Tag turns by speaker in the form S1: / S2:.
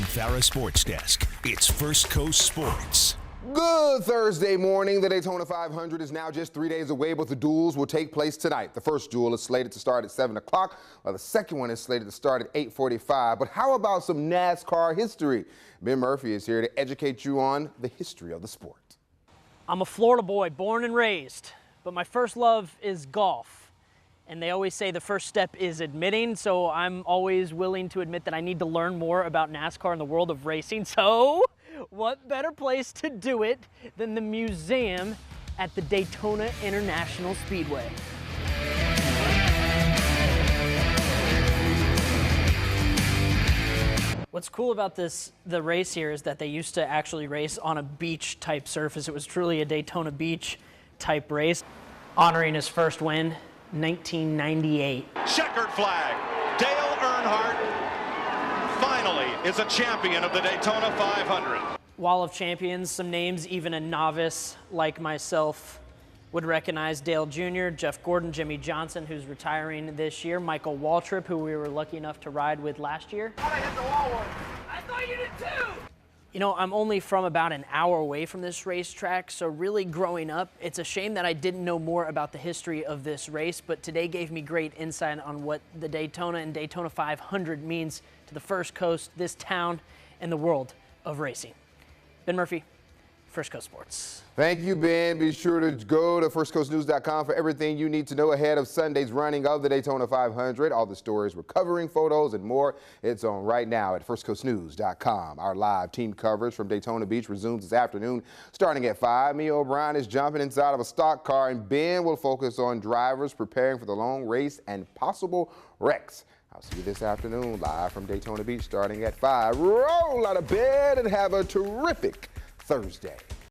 S1: Farah Sports Desk. It's First Coast Sports.
S2: Good Thursday morning. The Daytona 500 is now just 3 days away, but the duels will take place tonight. The first duel is slated to start at 7 o'clock, while the second one is slated to start at 8:45. But how about some NASCAR history? Ben Murphy is here to educate you on the history of the sport.
S3: I'm a Florida boy, born and raised, but my first love is golf. And they always say the first step is admitting, so I'm always willing to admit that I need to learn more about NASCAR and the world of racing. So what better place to do it than the museum at the Daytona International Speedway? What's cool about the race here is that they used to actually race on a beach type surface. It was truly a Daytona Beach type race. Honoring his first win, 1998.
S4: Checkered flag. Dale Earnhardt finally is a champion of the Daytona 500.
S3: Wall of Champions, some names even a novice like myself would recognize: Dale Jr., Jeff Gordon, Jimmy Johnson, who's retiring this year, Michael Waltrip, who we were lucky enough to ride with last year.
S5: I hit the wall once. I thought you did too.
S3: You know, I'm only from about an hour away from this racetrack, so really growing up, it's a shame that I didn't know more about the history of this race, but today gave me great insight on what the Daytona and Daytona 500 means to the First Coast, this town, and the world of racing. Ben Murphy, First Coast Sports.
S2: Thank you, Ben. Be sure to go to firstcoastnews.com for everything you need to know ahead of Sunday's running of the Daytona 500. All the stories we're covering, photos, and more. It's on right now at firstcoastnews.com. Our live team coverage from Daytona Beach resumes this afternoon starting at 5. Mia O'Brien is jumping inside of a stock car, and Ben will focus on drivers preparing for the long race and possible wrecks. I'll see you this afternoon live from Daytona Beach starting at 5. Roll out of bed and have a terrific Thursday.